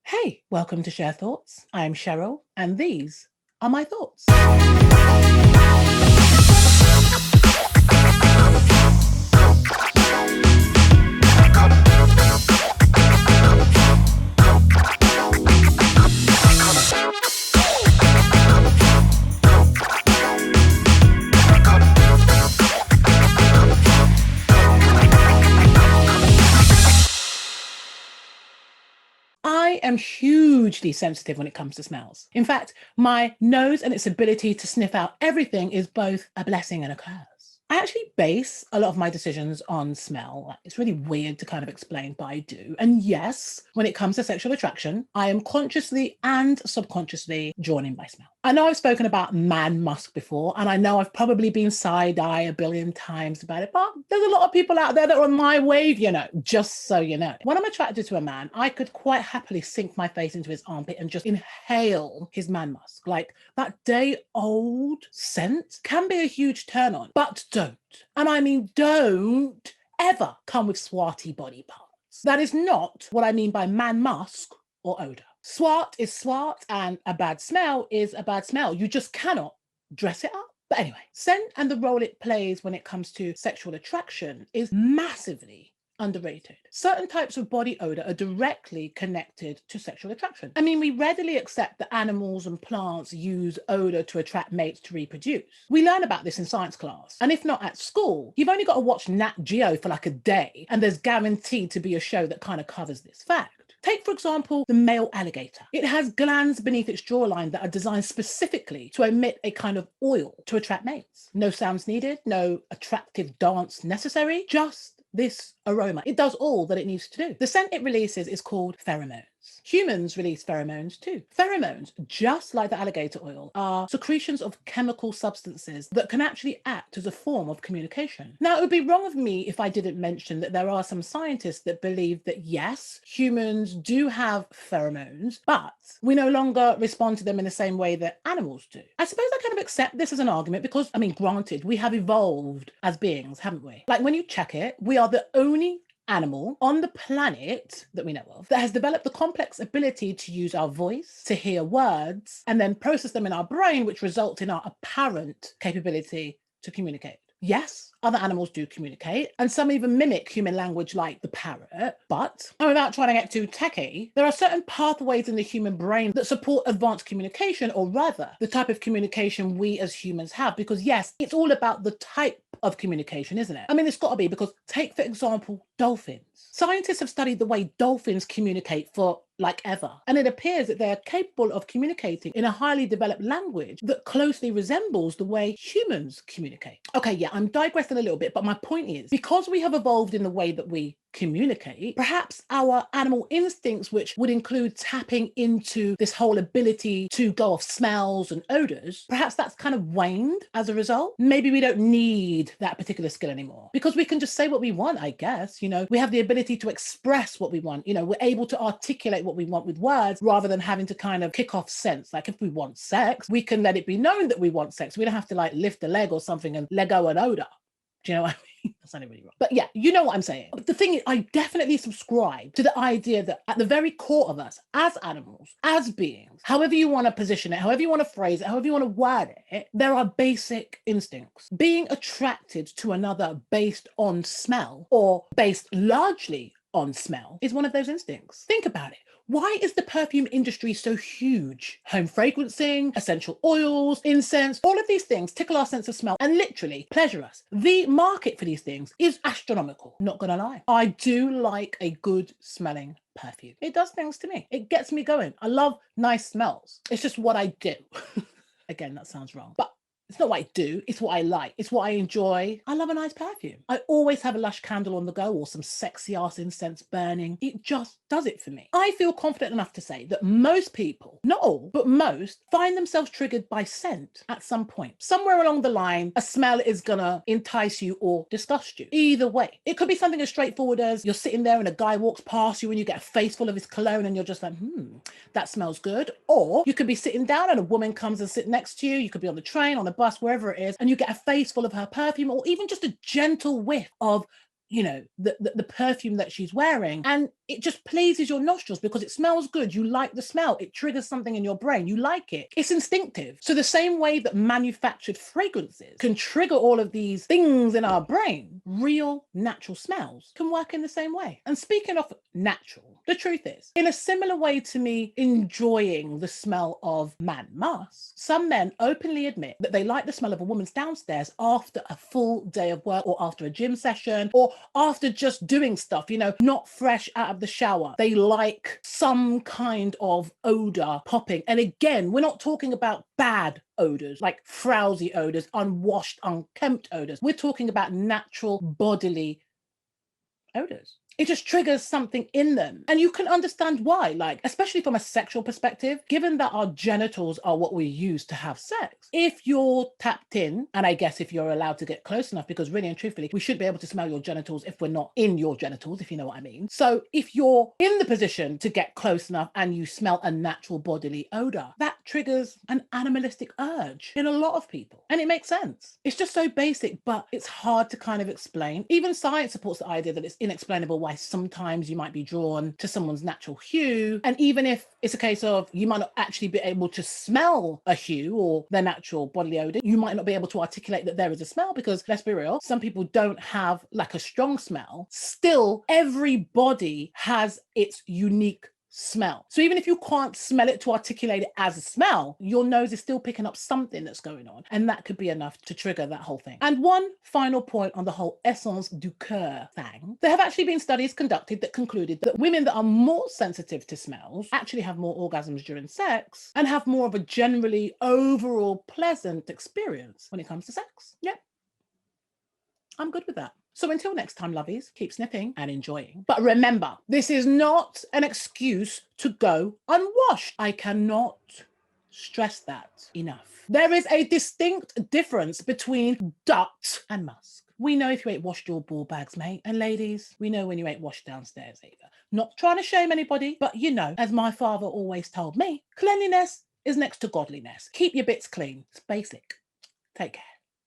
Hey, welcome to Share Thoughts. I'm Cheryl, and these are my thoughts. I am hugely sensitive when it comes to smells. In fact, my nose and its ability to sniff out everything is both a blessing and a curse. I actually base a lot of my decisions on smell. It's really weird to kind of explain, but I do. And yes, when it comes to sexual attraction, I am consciously and subconsciously drawn in by smell. I know I've spoken about man musk before, and I know I've probably been side-eye a billion times about it, but there's a lot of people out there that are on my wave, just so you know. When I'm attracted to a man, I could quite happily sink my face into his armpit and just inhale his man musk. Like that day-old scent can be a huge turn on, but don't, and I mean don't ever come with swarty body parts. That is not what I mean by man musk or odor. Swart is swart and a bad smell is a bad smell. You just cannot dress it up. But anyway, scent and the role it plays when it comes to sexual attraction is massively underrated. Certain types of body odor are directly connected to sexual attraction. I mean, we readily accept that animals and plants use odor to attract mates to reproduce. We learn about this in science class. And if not at school, you've only got to watch Nat Geo for like a day, and there's guaranteed to be a show that kind of covers this fact. Take, for example, the male alligator. It has glands beneath its jawline that are designed specifically to emit a kind of oil to attract mates. No sounds needed, no attractive dance necessary, just this aroma. It does all that it needs to do. The scent it releases is called pheromones. Humans release pheromones too. Pheromones, just like the alligator oil, are secretions of chemical substances that can actually act as a form of communication. Now, it would be wrong of me if I didn't mention that there are some scientists that believe that yes, humans do have pheromones, but we no longer respond to them in the same way that animals do. I suppose I kind of accept this as an argument because, I mean, granted, we have evolved as beings, haven't we? Like when you check it, we are the only animal on the planet that we know of that has developed the complex ability to use our voice, to hear words, and then process them in our brain, which results in our apparent capability to communicate. Yes, other animals do communicate, and some even mimic human language like the parrot, but without trying to get too techie, there are certain pathways in the human brain that support advanced communication, or rather, the type of communication we as humans have, because yes, it's all about the type of communication, isn't it? I mean, it's got to be, because take, for example, dolphins. Scientists have studied the way dolphins communicate for like ever, and it appears that they're capable of communicating in a highly developed language that closely resembles the way humans communicate. Okay, yeah, I'm digressing a little bit, but my point is, because we have evolved in the way that we communicate, perhaps our animal instincts, which would include tapping into this whole ability to go off smells and odors, perhaps that's kind of waned as a result. Maybe we don't need that particular skill anymore because we can just say what we want, I guess. We have the ability to express what we want. We're able to articulate what we want with words rather than having to kind of kick off scents. Like if we want sex, we can let it be known that we want sex. We don't have to like lift a leg or something and let go an odor. Do you know what I mean? That sounded really wrong. But yeah, you know what I'm saying. But the thing is, I definitely subscribe to the idea that at the very core of us, as animals, as beings, however you want to position it, however you want to phrase it, however you want to word it, there are basic instincts. Being attracted to another based on smell, or based largely on smell, is one of those instincts. Think about it. Why is the perfume industry so huge? Home fragrancing, essential oils, incense, all of these things tickle our sense of smell and literally pleasure us. The market for these things is astronomical. Not gonna lie. I do like a good smelling perfume. It does things to me. It gets me going. I love nice smells. It's just what I do. Again, that sounds wrong. But it's not what I do, it's what I like. It's what I enjoy. I love a nice perfume. I always have a Lush candle on the go or some sexy ass incense burning. It just does it for me. I feel confident enough to say that most people, not all, but most, find themselves triggered by scent at some point. Somewhere along the line, a smell is gonna entice you or disgust you. Either way. It could be something as straightforward as you're sitting there and a guy walks past you and you get a face full of his cologne and you're just like, that smells good. Or you could be sitting down and a woman comes and sits next to you. You could be on the train, on a bus, wherever it is, and you get a face full of her perfume, or even just a gentle whiff of the perfume that she's wearing, and it just pleases your nostrils because it smells good. You like the smell. It triggers something in your brain. You like it. It's instinctive. So the same way that manufactured fragrances can trigger all of these things in our brain, real natural smells can work in the same way. And speaking of natural, the truth is, in a similar way to me enjoying the smell of man musk, some men openly admit that they like the smell of a woman's downstairs after a full day of work or after a gym session or after just doing stuff, not fresh out of the shower. They like some kind of odor popping. And again, we're not talking about bad odors, like frowsy odors, unwashed, unkempt odors. We're talking about natural bodily odors. It just triggers something in them. And you can understand why, like, especially from a sexual perspective, given that our genitals are what we use to have sex. If you're tapped in, and I guess if you're allowed to get close enough, because really and truthfully, we should be able to smell your genitals if we're not in your genitals, if you know what I mean. So if you're in the position to get close enough and you smell a natural bodily odor, that triggers an animalistic urge in a lot of people. And it makes sense. It's just so basic, but it's hard to kind of explain. Even science supports the idea that it's inexplainable why sometimes you might be drawn to someone's natural hue. And even if it's a case of you might not actually be able to smell a hue or their natural bodily odor, you might not be able to articulate that there is a smell because, let's be real, some people don't have like a strong smell. Still, every body has its unique smell. So even if you can't smell it to articulate it as a smell, your nose is still picking up something that's going on. And that could be enough to trigger that whole thing. And one final point on the whole essence du coeur thing. There have actually been studies conducted that concluded that women that are more sensitive to smells actually have more orgasms during sex and have more of a generally overall pleasant experience when it comes to sex. Yep. I'm good with that. So until next time, lovies, keep sniffing and enjoying. But remember, this is not an excuse to go unwashed. I cannot stress that enough. There is a distinct difference between duct and musk. We know if you ain't washed your ball bags, mate. And ladies, we know when you ain't washed downstairs either. Not trying to shame anybody, but as my father always told me, cleanliness is next to godliness. Keep your bits clean. It's basic. Take care.